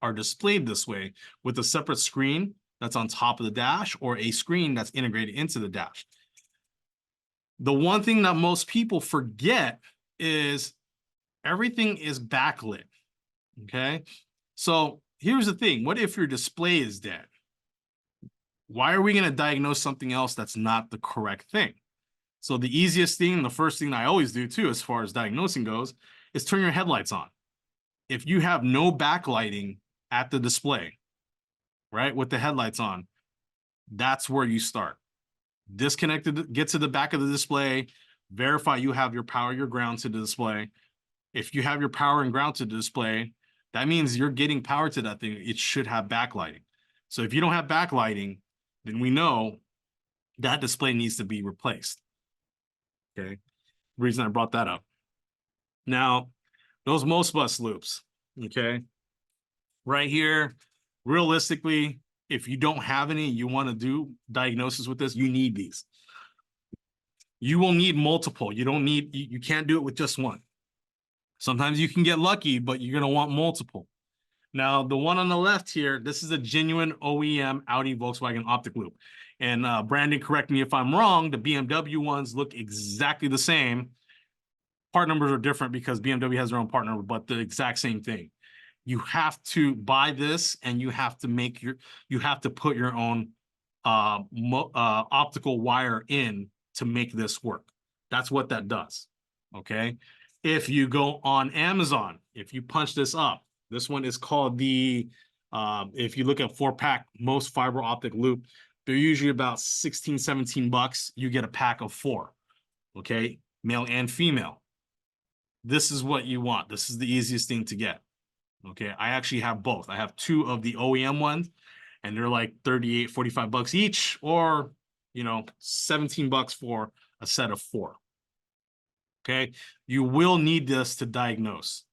are displayed this way, with a separate screen that's on top of the dash, or a screen that's integrated into the dash. The one thing that most people forget is everything is backlit. Okay, so here's the thing. What if your display is dead? Why are we going to diagnose something else that's not the correct thing? So the easiest thing, the first thing I always do too, as far as diagnosing goes, is turn your headlights on. If you have no backlighting at the display, right, with the headlights on, that's where you start. Disconnect it, get to the back of the display, verify you have your power, your ground to the display. If you have your power and ground to the display, that means you're getting power to that thing. It should have backlighting. So if you don't have backlighting, then we know that display needs to be replaced. Okay, reason I brought that up. Now, those most bus loops, okay, right here, realistically, if you don't have any, you want to do diagnosis with this, you need these. You will need multiple. You can't do it with just one. Sometimes you can get lucky, but you're going to want multiple. Now, the one on the left here, this is a genuine OEM Audi Volkswagen optic loop. And Brandon, correct me if I'm wrong, the BMW ones look exactly the same. Part numbers are different because BMW has their own part number, but the exact same thing. You have to buy this, and you have to put your own optical wire in to make this work. That's what that does. Okay. If you go on Amazon, if you punch this up, this one is called the If you look at 4-pack, most fiber optic loop, they're usually about 16, 17 bucks. You get a pack of 4, okay? Male and female. This is what you want. This is the easiest thing to get, okay? I actually have both. I have 2 of the OEM ones, and they're like 38, 45 bucks each, or, you know, 17 bucks for a set of 4. Okay, you will need this to diagnose.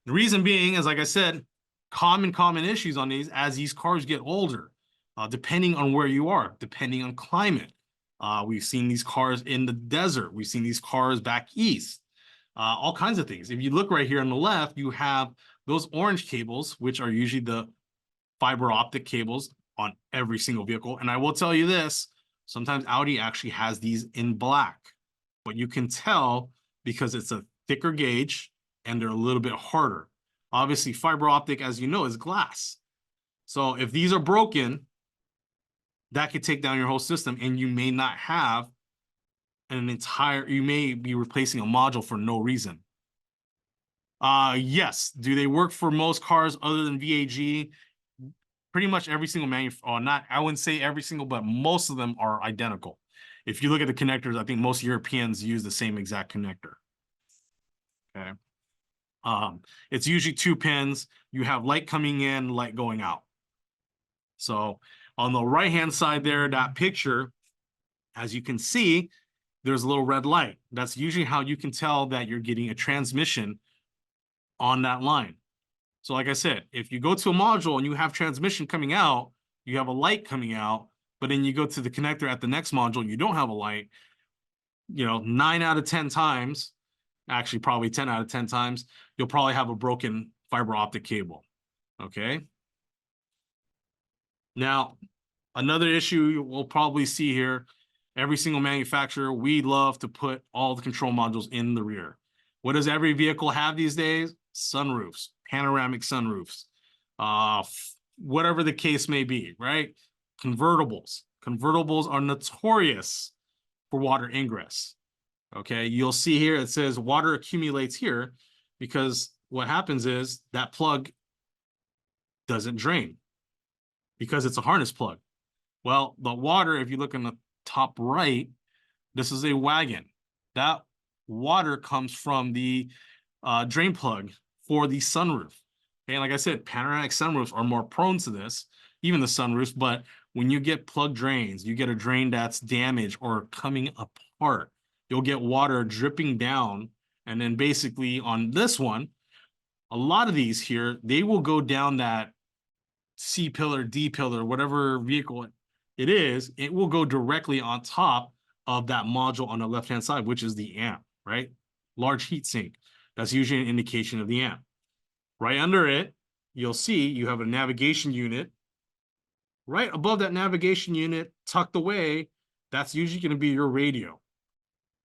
The reason being is, like I said, common issues on these as these cars get older, depending on where you are, depending on climate. We've seen these cars in the desert. We've seen these cars back east, all kinds of things. If you look right here on the left, you have those orange cables, which are usually the fiber optic cables on every single vehicle. And I will tell you this, sometimes Audi actually has these in black, but you can tell because it's a thicker gauge and they're a little bit harder. Obviously, fiber optic, as you know, is glass. So if these are broken, that could take down your whole system, and you may not have you may be replacing a module for no reason. Yes. Do they work for most cars other than VAG? Pretty much every single manufacturer, I wouldn't say every single, but most of them are identical. If you look at the connectors, I think most Europeans use the same exact connector. Okay. It's usually 2 pins. You have light coming in, light going out. So on the right-hand side there, that picture, as you can see, there's a little red light. That's usually how you can tell that you're getting a transmission on that line. So like I said, if you go to a module and you have transmission coming out, you have a light coming out, but then you go to the connector at the next module, you don't have a light, you know, 9 out of 10 times, actually probably 10 out of 10 times, you'll probably have a broken fiber optic cable, okay? Now, another issue we'll probably see here, every single manufacturer, we love to put all the control modules in the rear. What does every vehicle have these days? Sunroofs, panoramic sunroofs, whatever the case may be, right? Convertibles. Convertibles are notorious for water ingress. Okay, you'll see here it says water accumulates here because what happens is that plug doesn't drain because it's a harness plug. Well, the water, if you look in the top right, this is a wagon. That water comes from the drain plug for the sunroof. Okay, and like I said, panoramic sunroofs are more prone to this, even the sunroofs, but when you get plug drains, you get a drain that's damaged or coming apart, you'll get water dripping down. And then basically on this one, a lot of these here, they will go down that C pillar, D pillar, whatever vehicle it is, it will go directly on top of that module on the left-hand side, which is the amp, right? Large heat sink. That's usually an indication of the amp. Right under it, you'll see you have a navigation unit. Right above that navigation unit, tucked away, that's usually going to be your radio.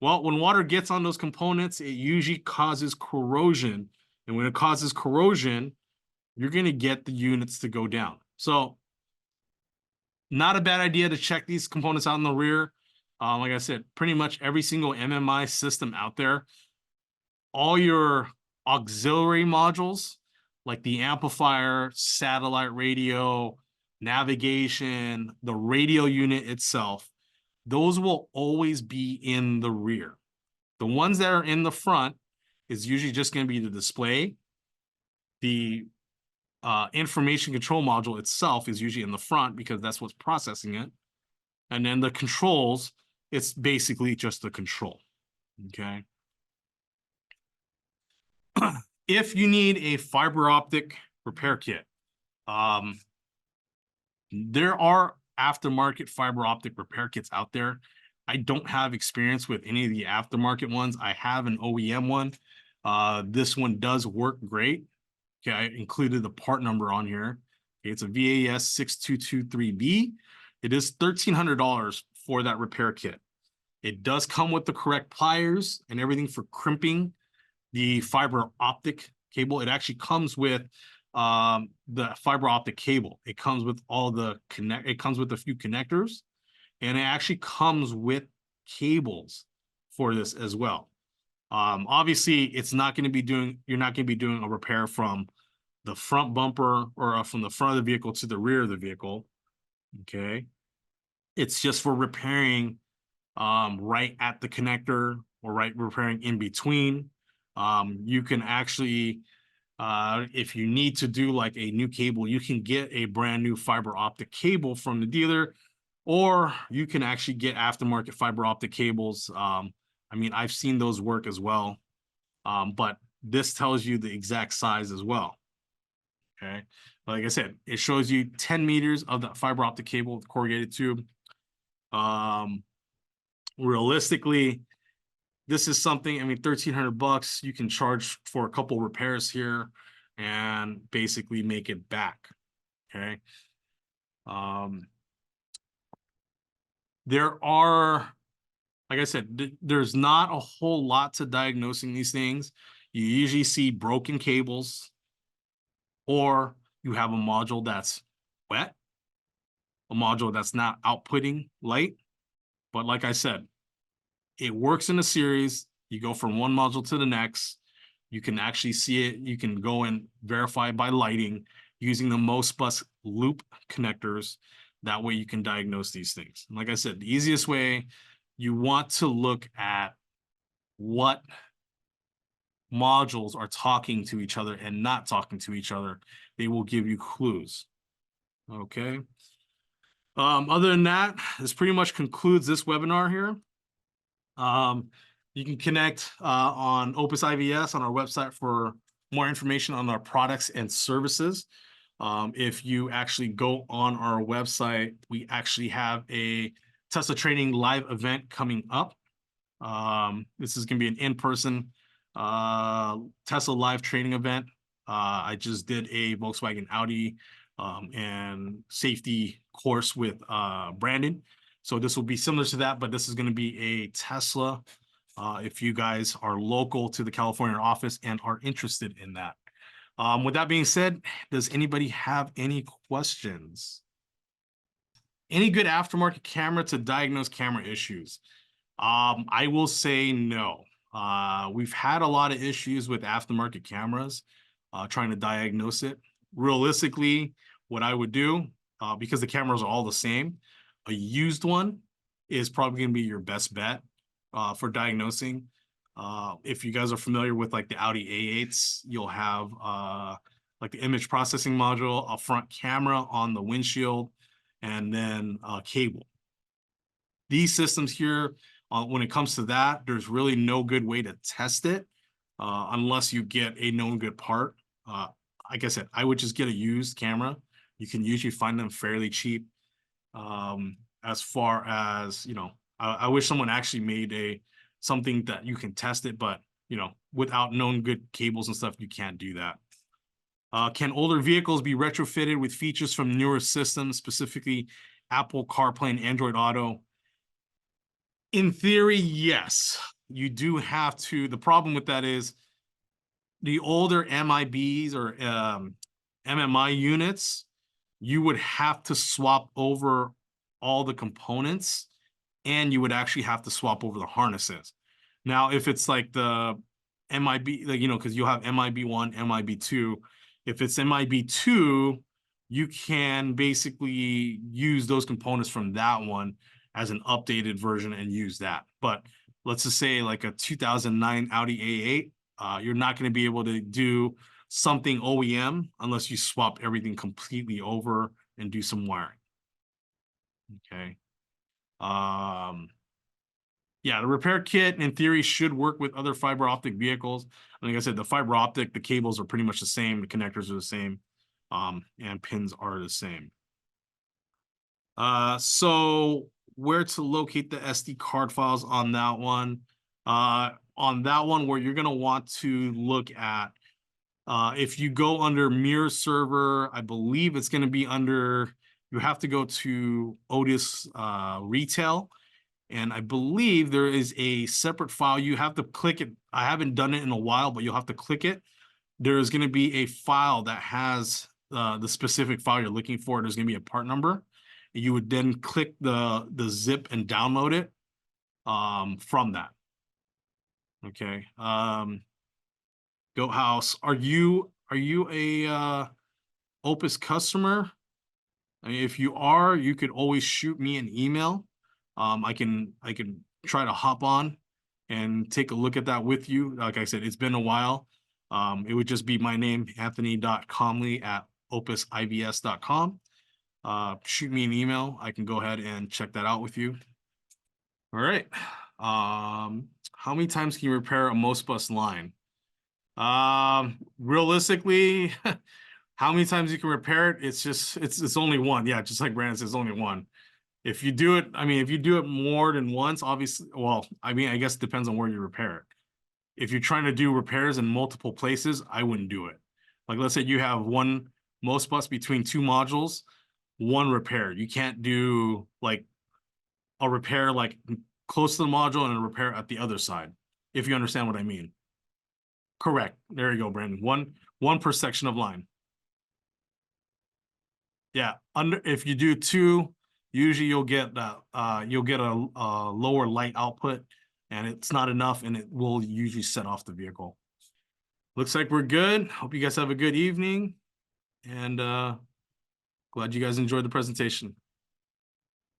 Well, when water gets on those components, it usually causes corrosion. And when it causes corrosion, you're going to get the units to go down. So not a bad idea to check these components out in the rear. Like I said, pretty much every single MMI system out there, all your auxiliary modules, like the amplifier, satellite radio, navigation, the radio unit itself, those will always be in the rear. The ones that are in the front is usually just going to be the display. The information control module itself is usually in the front because that's what's processing it. And then the controls, it's basically just the control, okay? If you need a fiber optic repair kit, there are aftermarket fiber optic repair kits out there. I don't have experience with any of the aftermarket ones. I have an OEM one. This one does work great. Okay, I included the part number on here. Okay, it's a VAS 6223B. It is $1,300 for that repair kit. It does come with the correct pliers and everything for crimping the fiber optic cable. It actually comes with the fiber optic cable. It comes with all the it comes with a few connectors, and it actually comes with cables for this as well. Obviously, it's not going to be doing, you're not going to be doing a repair from the front bumper or from the front of the vehicle to the rear of the vehicle. Okay. It's just for repairing right at the connector or repairing in between. You can actually, if you need to do like a new cable, you can get a brand new fiber optic cable from the dealer, or you can actually get aftermarket fiber optic cables. I mean, I've seen those work as well, but this tells you the exact size as well. Okay, like I said, it shows you 10 meters of the fiber optic cable with corrugated tube. Realistically, this is something, I mean, 1,300 bucks, you can charge for a couple repairs here and basically make it back. Okay. There are, like I said, there's not a whole lot to diagnosing these things. You usually see broken cables, or you have a module that's wet, a module that's not outputting light. But like I said, it works in a series. You go from one module to the next. You can actually see it. You can go and verify by lighting using the MOSBus loop connectors. That way you can diagnose these things. And like I said, the easiest way, you want to look at what modules are talking to each other and not talking to each other. They will give you clues. Okay. Other than that, this pretty much concludes this webinar here. You can connect on Opus IVS on our website for more information on our products and services. If you actually go on our website, we actually have a Tesla training live event coming up. This is going to be an in-person Tesla live training event. I just did a Volkswagen Audi and safety course with Brandon. So this will be similar to that, but this is going to be a Tesla. If you guys are local to the California office and are interested in that. With that being said, does anybody have any questions? Any good aftermarket camera to diagnose camera issues? I will say no. We've had a lot of issues with aftermarket cameras trying to diagnose it. Realistically, what I would do, because the cameras are all the same, a used one is probably going to be your best bet for diagnosing. If you guys are familiar with like the Audi A8s, you'll have like the image processing module, a front camera on the windshield, and then a cable. These systems here, when it comes to that, there's really no good way to test it unless you get a known good part. Like I said, I would just get a used camera. You can usually find them fairly cheap. As far as, you know, I wish someone actually made something that you can test it, but, you know, without known good cables and stuff, you can't do that. Can older vehicles be retrofitted with features from newer systems, specifically Apple CarPlay and Android Auto? In theory, yes. You do have to. The problem with that is the older MIBs or MMI units, you would have to swap over all the components, and you would actually have to swap over the harnesses. Now, if it's like the MIB, like, you know, because you'll have MIB1, MIB2. If it's MIB2, you can basically use those components from that one as an updated version and use that. But let's just say like a 2009 Audi A8, you're not going to be able to do something OEM unless you swap everything completely over and do some wiring. Okay. Yeah, the repair kit in theory should work with other fiber optic vehicles. Like I said, the fiber optic, the cables are pretty much the same, the connectors are the same, and pins are the same. So where to locate the SD card files on that one? On that one, where you're going to want to look at, if you go under mirror server, I believe it's going to be under, you have to go to Otis retail. And I believe there is a separate file. You have to click it. I haven't done it in a while, but you'll have to click it. There is going to be a file that has the specific file you're looking for. There's going to be a part number. You would then click the zip and download it from that. Okay. Goat House, are you are you a Opus customer? I mean, if you are, you could always shoot me an email. I can try to hop on and take a look at that with you. Like I said, it's been a while. It would just be my name, Anthony.Khamly at opusivs.com. Shoot me an email. I can go ahead and check that out with you. All right. How many times can you repair a Mosbus line? Realistically, how many times you can repair it? It's only one. Yeah, just like Brandon says, only one. If you do it, I mean, if you do it more than once, obviously, well, I mean, I guess it depends on where you repair it. If you're trying to do repairs in multiple places, I wouldn't do it. Like, let's say you have one Mosbus between two modules, one repair. You can't do like a repair like close to the module and a repair at the other side, if you understand what I mean. Correct. There you go, Brandon. One per section of line. Yeah, if you do two, usually you'll get a lower light output, and it's not enough, and it will usually set off the vehicle. Looks like we're good. Hope you guys have a good evening, and glad you guys enjoyed the presentation.